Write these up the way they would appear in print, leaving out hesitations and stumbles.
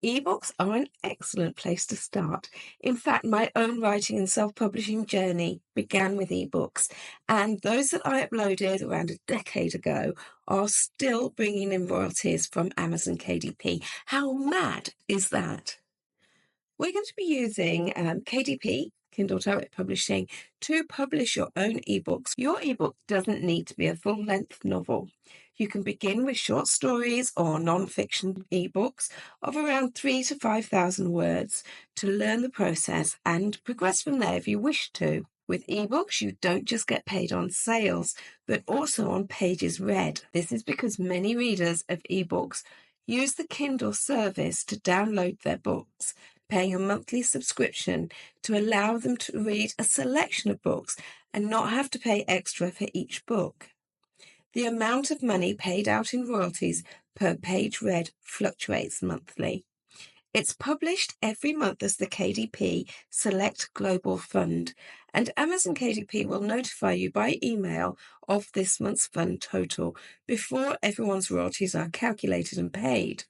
Ebooks are an excellent place to start. In fact, my own writing and self-publishing journey began with ebooks, and those that I uploaded around a decade ago are still bringing in royalties from Amazon KDP. How mad is that? We're going to be using KDP, Kindle Direct Publishing, to publish your own ebooks. Your ebook doesn't need to be a full-length novel. You can begin with short stories or non-fiction ebooks of around 3,000 to 5,000 words to learn the process and progress from there if you wish to. With ebooks, you don't just get paid on sales, but also on pages read. This is because many readers of ebooks use the Kindle service to download their books, paying a monthly subscription to allow them to read a selection of books and not have to pay extra for each book. The amount of money paid out in royalties per page read fluctuates monthly. It's published every month as the KDP Select Global Fund, and Amazon KDP will notify you by email of this month's fund total before everyone's royalties are calculated and paid.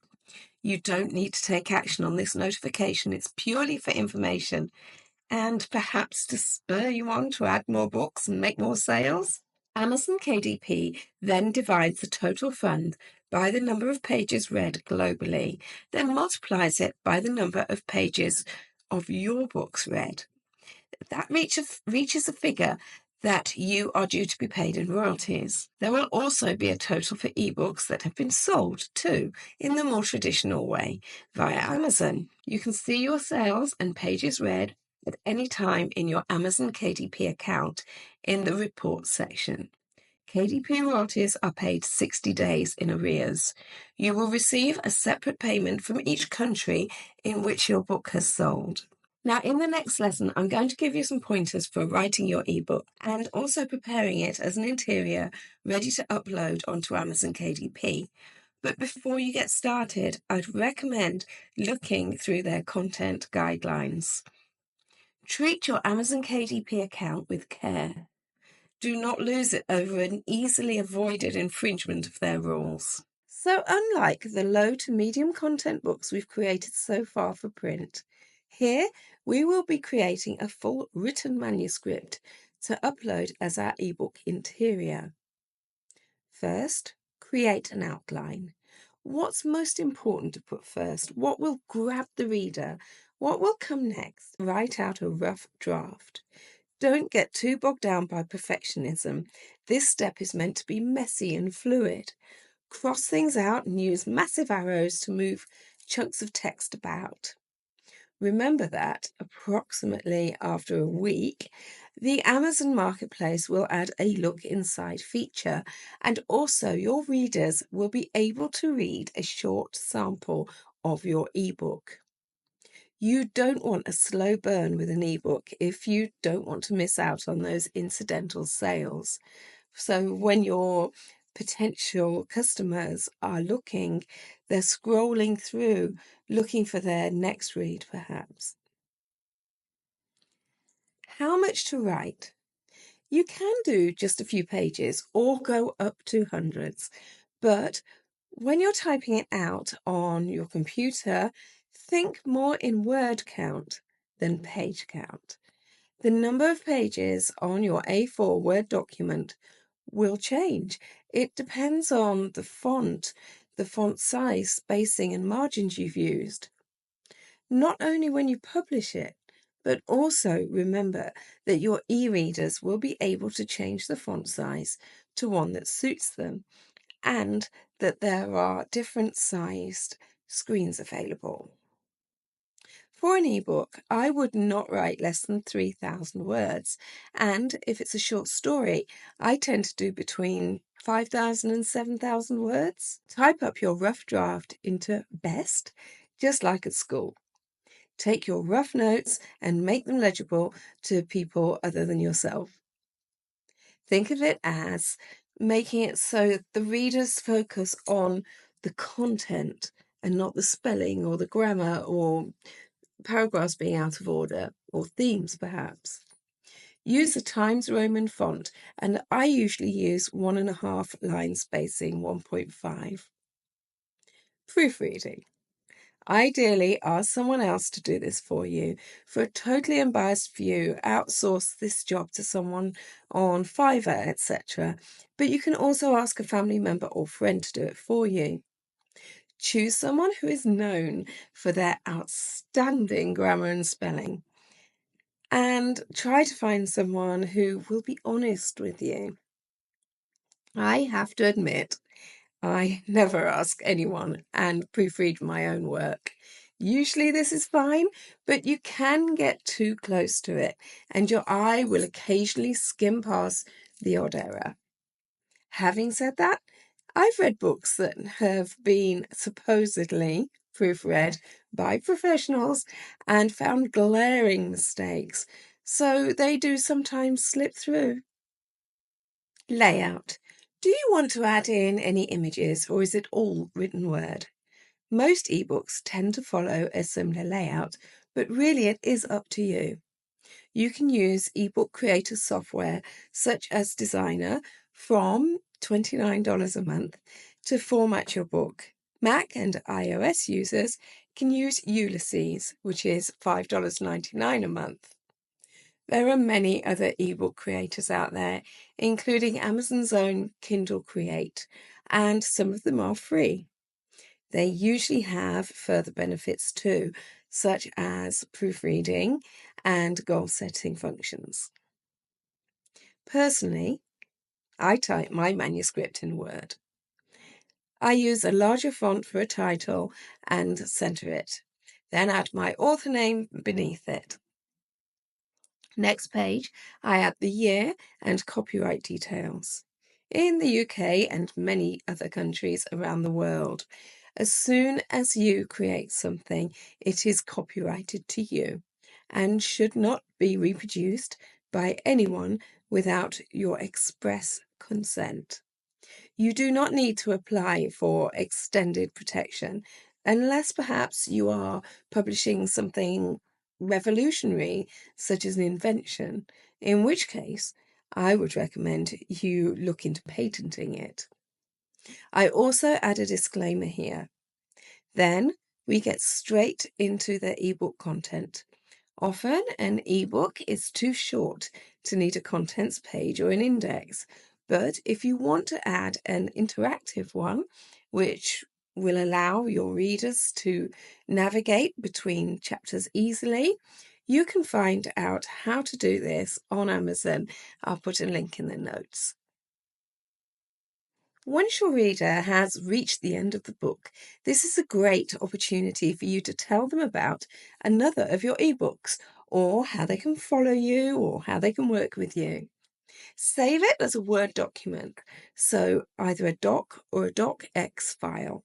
You don't need to take action on this notification. It's purely for information and perhaps to spur you on to add more books and make more sales. Amazon KDP then divides the total fund by the number of pages read globally, then multiplies it by the number of pages of your books read. That reaches a figure that you are due to be paid in royalties. There will also be a total for ebooks that have been sold too, in the more traditional way, via Amazon. You can see your sales and pages read at any time in your Amazon KDP account in the report section. KDP royalties are paid 60 days in arrears. You will receive a separate payment from each country in which your book has sold. Now, in the next lesson, I'm going to give you some pointers for writing your ebook and also preparing it as an interior ready to upload onto Amazon KDP. But before you get started, I'd recommend looking through their content guidelines. Treat your Amazon KDP account with care. Do not lose it over an easily avoided infringement of their rules. So unlike the low to medium content books we've created so far for print, here we will be creating a full written manuscript to upload as our ebook interior. First, create an outline. What's most important to put first? What will grab the reader? What will come next? Write out a rough draft. Don't get too bogged down by perfectionism. This step is meant to be messy and fluid. Cross things out and use massive arrows to move chunks of text about. Remember that approximately after a week, the Amazon Marketplace will add a Look Inside feature, and also your readers will be able to read a short sample of your ebook. You don't want a slow burn with an ebook if you don't want to miss out on those incidental sales. So when your potential customers are looking, they're scrolling through, looking for their next read, perhaps. How much to write? You can do just a few pages or go up to hundreds, but when you're typing it out on your computer, think more in word count than page count. The number of pages on your A4 Word document will change. It depends on the font size, spacing, and margins you've used. Not only when you publish it, but also remember that your e-readers will be able to change the font size to one that suits them, and that there are different sized screens available. For an ebook, I would not write less than 3,000 words, and if it's a short story, I tend to do between 5,000 and 7,000 words. Type up your rough draft into best, just like at school. Take your rough notes and make them legible to people other than yourself. Think of it as making it so the readers focus on the content and not the spelling or the grammar or paragraphs being out of order or themes, perhaps. Use the Times Roman font, and I usually use 1.5 line spacing, 1.5. Proofreading. Ideally, ask someone else to do this for you. For a totally unbiased view, outsource this job to someone on Fiverr, etc. But you can also ask a family member or friend to do it for you. Choose someone who is known for their outstanding grammar and spelling. And try to find someone who will be honest with you. I have to admit, I never ask anyone and proofread my own work. Usually this is fine, but you can get too close to it, and your eye will occasionally skim past the odd error. Having said that, I've read books that have been supposedly proofread by professionals and found glaring mistakes, so they do sometimes slip through. Layout. Do you want to add in any images, or is it all written word? Most ebooks tend to follow a similar layout, but really it is up to you. You can use ebook creator software such as Designer from $29 a month to format your book. Mac and iOS users can use Ulysses, which is $5.99 a month. There are many other ebook creators out there, including Amazon's own Kindle Create, and some of them are free. They usually have further benefits too, such as proofreading and goal setting functions. Personally, I type my manuscript in Word. I use a larger font for a title and center it, then add my author name beneath it. Next page, I add the year and copyright details. In the UK and many other countries around the world, as soon as you create something, it is copyrighted to you and should not be reproduced by anyone without your express consent. You do not need to apply for extended protection unless perhaps you are publishing something revolutionary, such as an invention, in which case I would recommend you look into patenting it. I also add a disclaimer here. Then we get straight into the ebook content. Often an ebook is too short to need a contents page or an index, but if you want to add an interactive one, which will allow your readers to navigate between chapters easily, you can find out how to do this on Amazon. I'll put a link in the notes. Once your reader has reached the end of the book, this is a great opportunity for you to tell them about another of your ebooks, or how they can follow you, or how they can work with you. Save it as a Word document, so either a doc or a docx file.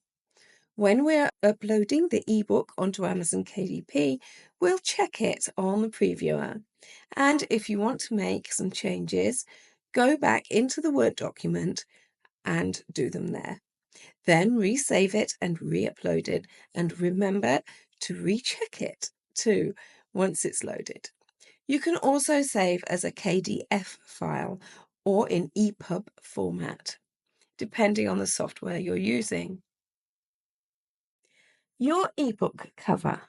When we're uploading the ebook onto Amazon KDP, we'll check it on the previewer. And if you want to make some changes, go back into the Word document and do them there. Then resave it and re-upload it, and remember to recheck it too once it's loaded. You can also save as a KDF file or in EPUB format, depending on the software you're using. Your ebook cover.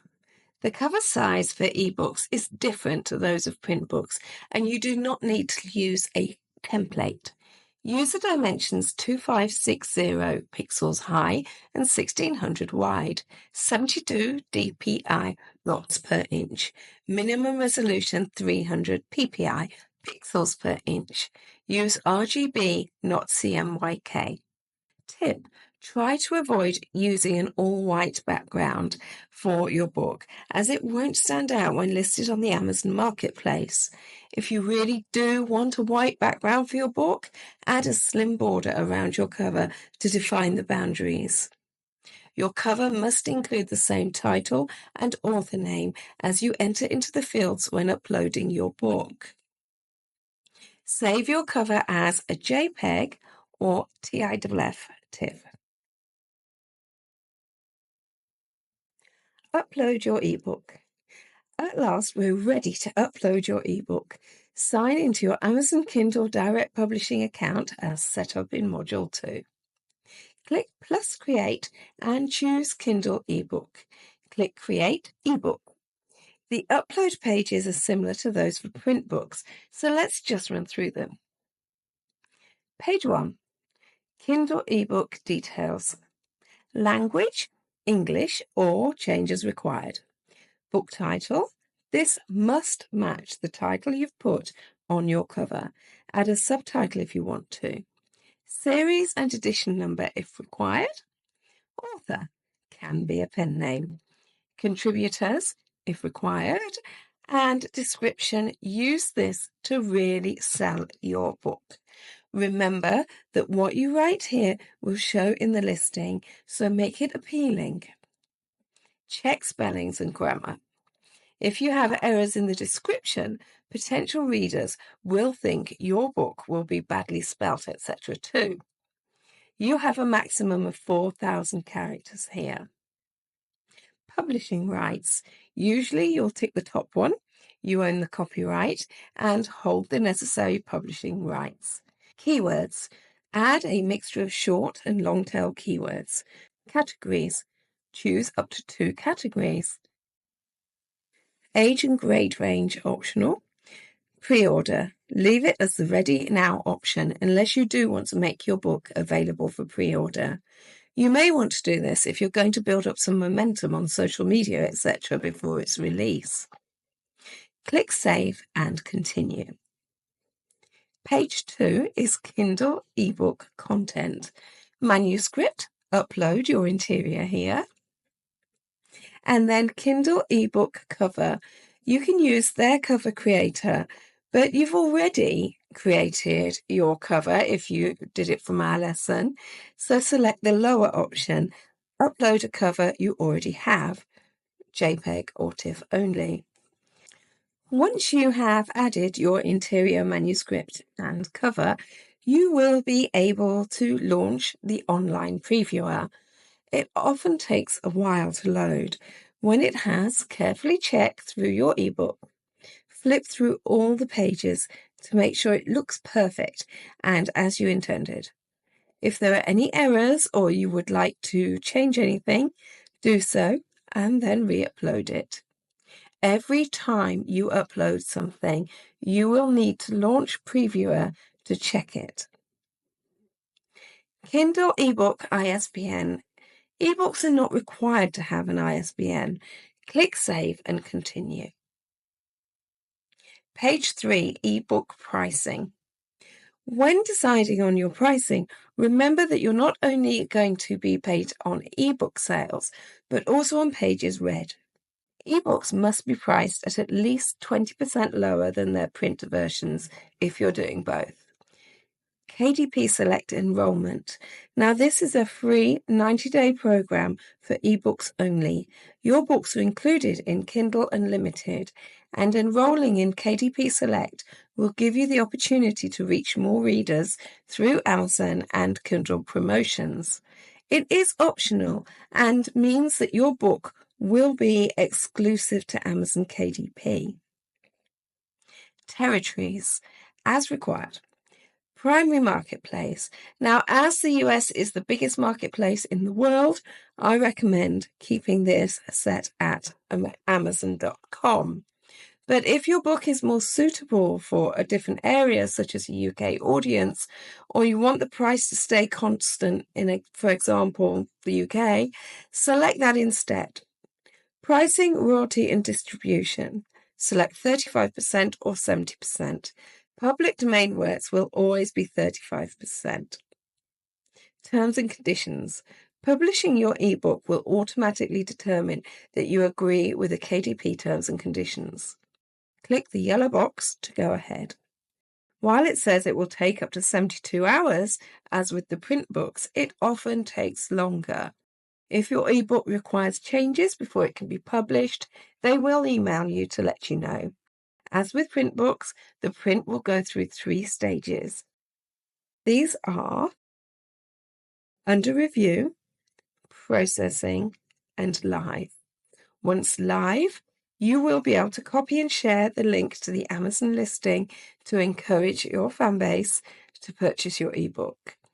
The cover size for ebooks is different to those of print books, and you do not need to use a template. Use the dimensions 2560 pixels high and 1600 wide, 72 dpi dots per inch, minimum resolution 300 ppi pixels per inch. Use RGB, not CMYK. Tip: try to avoid using an all-white background for your book, as it won't stand out when listed on the Amazon Marketplace. If you really do want a white background for your book, add a slim border around your cover to define the boundaries. Your cover must include the same title and author name as you enter into the fields when uploading your book. Save your cover as a JPEG or TIFF. Upload your ebook. At last, we're ready to upload your ebook. Sign into your Amazon Kindle Direct Publishing account as set up in Module 2. Click Plus Create and choose Kindle eBook. Click Create eBook. The upload pages are similar to those for print books, so let's just run through them. Page 1. Kindle eBook details. Language, English or changes required. Book title. This must match the title you've put on your cover. Add a subtitle if you want to. Series and edition number if required. Author. Can be a pen name. Contributors if required. And description. Use this to really sell your book. Remember that what you write here will show in the listing, so make it appealing. Check spellings and grammar. If you have errors in the description, potential readers will think your book will be badly spelt, etc. too. You have a maximum of 4,000 characters here. Publishing rights. Usually you'll tick the top one. You own the copyright and hold the necessary publishing rights. Keywords. Add a mixture of short and long tail keywords. Categories. Choose up to 2 categories. Age and grade range optional. Pre-order. Leave it as the ready now option unless you do want to make your book available for pre-order. You may want to do this if you're going to build up some momentum on social media, etc. before its release. Click Save and Continue. Page 2 is Kindle eBook content. Manuscript, upload your interior here. And then Kindle eBook cover. You can use their cover creator, but you've already created your cover if you did it from our lesson. So select the lower option, upload a cover you already have, JPEG or TIFF only. Once you have added your interior manuscript and cover, you will be able to launch the online previewer. It often takes a while to load. When it has, carefully check through your ebook. Flip through all the pages to make sure it looks perfect and as you intended. If there are any errors or you would like to change anything, do so and then re-upload it. Every time you upload something, you will need to launch Previewer to check it. Kindle eBook ISBN. eBooks are not required to have an ISBN. Click Save and Continue. Page 3, eBook pricing. When deciding on your pricing, remember that you're not only going to be paid on eBook sales, but also on pages read. eBooks must be priced at least 20% lower than their print versions if you're doing both. KDP Select Enrollment. Now, this is a free 90-day program for eBooks only. Your books are included in Kindle Unlimited, and enrolling in KDP Select will give you the opportunity to reach more readers through Amazon and Kindle promotions. It is optional and means that your book will be exclusive to Amazon KDP. Territories, as required. Primary marketplace. Now, as the US is the biggest marketplace in the world, I recommend keeping this set at Amazon.com. But if your book is more suitable for a different area, such as a UK audience, or you want the price to stay constant in, for example, the UK, select that instead. Pricing, royalty, and distribution. Select 35% or 70%. Public domain works will always be 35%. Terms and conditions. Publishing your ebook will automatically determine that you agree with the KDP terms and conditions. Click the yellow box to go ahead. While it says it will take up to 72 hours, as with the print books, it often takes longer. If your ebook requires changes before it can be published, they will email you to let you know. As with print books, the print will go through 3 stages. These are under review, processing, and live. Once live, you will be able to copy and share the link to the Amazon listing to encourage your fan base to purchase your ebook.